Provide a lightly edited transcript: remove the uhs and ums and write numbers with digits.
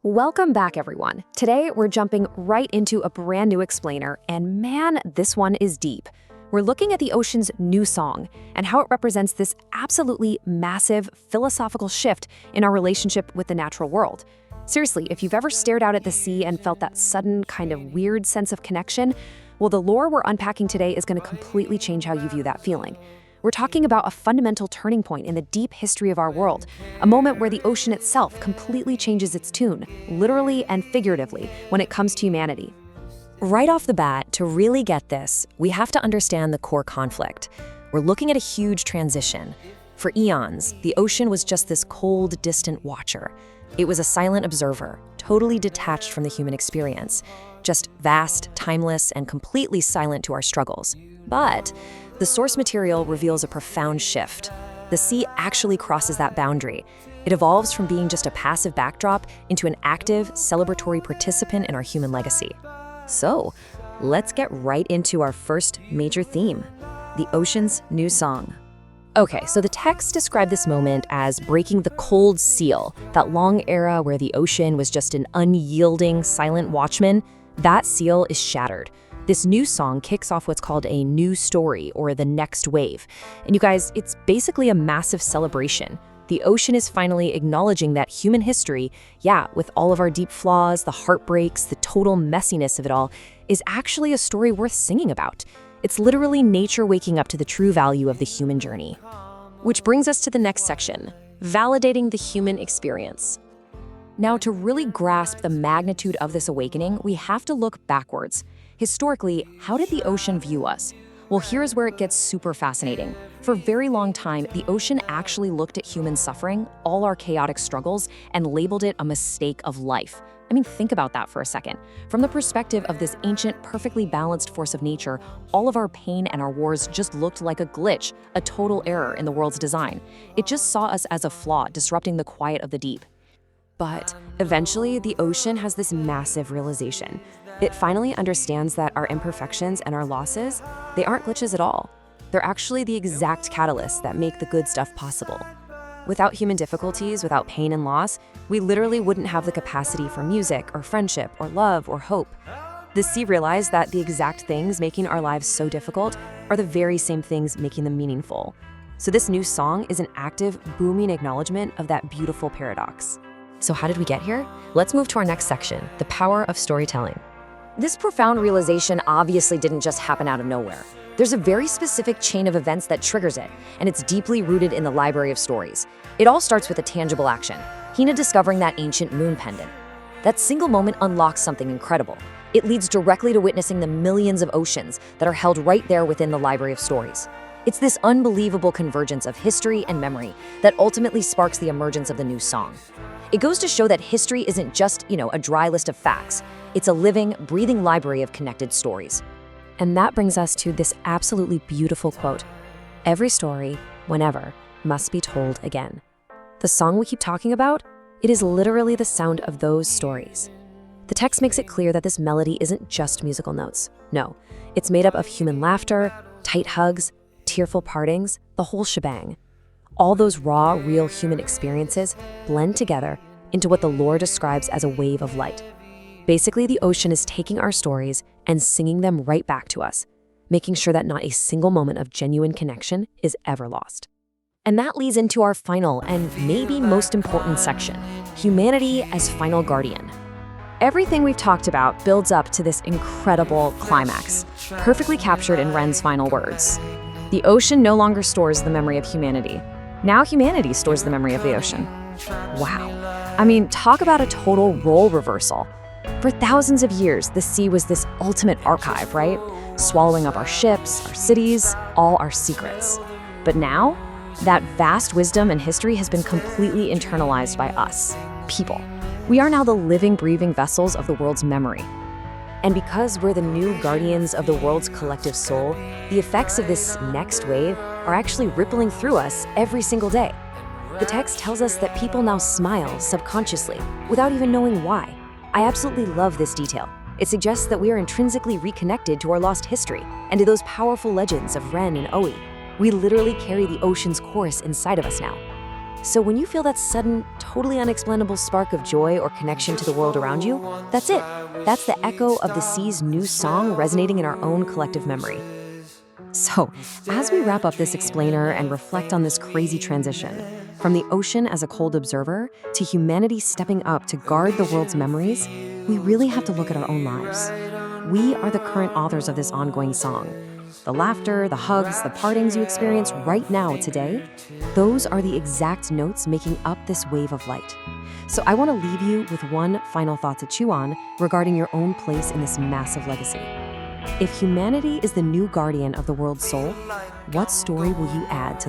Welcome back, everyone. Today, we're jumping right into a brand new explainer, and man, this one is deep. We're looking at the ocean's new song and how it represents this absolutely massive philosophical shift in our relationship with the natural world. Seriously, if you've ever stared out at the sea and felt that sudden kind of weird sense of connection, well, the lore we're unpacking today is going to completely change how you view that feeling. We're talking about a fundamental turning point in the deep history of our world, a moment where the ocean itself completely changes its tune, literally and figuratively, when it comes to humanity. Right off the bat, to really get this, we have to understand the core conflict. We're looking at a huge transition. For eons, the ocean was just this cold, distant watcher. It was a silent observer, totally detached from the human experience, just vast, timeless, and completely silent to our struggles. But the source material reveals a profound shift. The sea actually crosses that boundary. It evolves from being just a passive backdrop into an active, celebratory participant in our human legacy. So, let's get right into our first major theme, the ocean's new song. Okay, so the text described this moment as breaking the cold seal, that long era where the ocean was just an unyielding, silent watchman. That seal is shattered. This new song kicks off what's called a new story, or the next wave. And you guys, it's basically a massive celebration. The ocean is finally acknowledging that human history, with all of our deep flaws, the heartbreaks, the total messiness of it all, is actually a story worth singing about. It's literally nature waking up to the true value of the human journey. Which brings us to the next section, validating the human experience. Now, to really grasp the magnitude of this awakening, we have to look backwards. Historically, how did the ocean view us? Well, here's where it gets super fascinating. For a very long time, the ocean actually looked at human suffering, all our chaotic struggles, and labeled it a mistake of life. I mean, think about that for a second. From the perspective of this ancient, perfectly balanced force of nature, all of our pain and our wars just looked like a glitch, a total error in the world's design. It just saw us as a flaw, disrupting the quiet of the deep. But eventually, the ocean has this massive realization. It finally understands that our imperfections and our losses, they aren't glitches at all. They're actually the exact catalysts that make the good stuff possible. Without human difficulties, without pain and loss, we literally wouldn't have the capacity for music or friendship or love or hope. The sea realized that the exact things making our lives so difficult are the very same things making them meaningful. So this new song is an active, booming acknowledgement of that beautiful paradox. So how did we get here? Let's move to our next section, the power of storytelling. This profound realization obviously didn't just happen out of nowhere. There's a very specific chain of events that triggers it, and it's deeply rooted in the library of stories. It all starts with a tangible action, Hina discovering that ancient moon pendant. That single moment unlocks something incredible. It leads directly to witnessing the millions of oceans that are held right there within the library of stories. It's this unbelievable convergence of history and memory that ultimately sparks the emergence of the new song. It goes to show that history isn't just, a dry list of facts. It's a living, breathing library of connected stories. And that brings us to this absolutely beautiful quote. Every story, whenever, must be told again. The song we keep talking about, it is literally the sound of those stories. The text makes it clear that this melody isn't just musical notes. No, it's made up of human laughter, tight hugs, tearful partings, the whole shebang. All those raw, real human experiences blend together into what the lore describes as a wave of light. Basically, the ocean is taking our stories and singing them right back to us, making sure that not a single moment of genuine connection is ever lost. And that leads into our final and maybe most important section, humanity as final guardian. Everything we've talked about builds up to this incredible climax, perfectly captured in Ren's final words. The ocean no longer stores the memory of humanity. Now humanity stores the memory of the ocean. Wow. I mean, talk about a total role reversal. For thousands of years, the sea was this ultimate archive, right? Swallowing up our ships, our cities, all our secrets. But now, that vast wisdom and history has been completely internalized by us, people. We are now the living, breathing vessels of the world's memory. And because we're the new guardians of the world's collective soul, the effects of this next wave are actually rippling through us every single day. The text tells us that people now smile subconsciously, without even knowing why. I absolutely love this detail. It suggests that we are intrinsically reconnected to our lost history and to those powerful legends of Ren and Oe. We literally carry the ocean's chorus inside of us now. So when you feel that sudden, totally unexplainable spark of joy or connection to the world around you, that's it. That's the echo of the sea's new song resonating in our own collective memory. So, as we wrap up this explainer and reflect on this crazy transition, from the ocean as a cold observer to humanity stepping up to guard the world's memories, we really have to look at our own lives. We are the current authors of this ongoing song. The laughter, the hugs, the partings you experience right now today, those are the exact notes making up this wave of light. So I want to leave you with one final thought to chew on regarding your own place in this massive legacy. If humanity is the new guardian of the world's soul, what story will you add to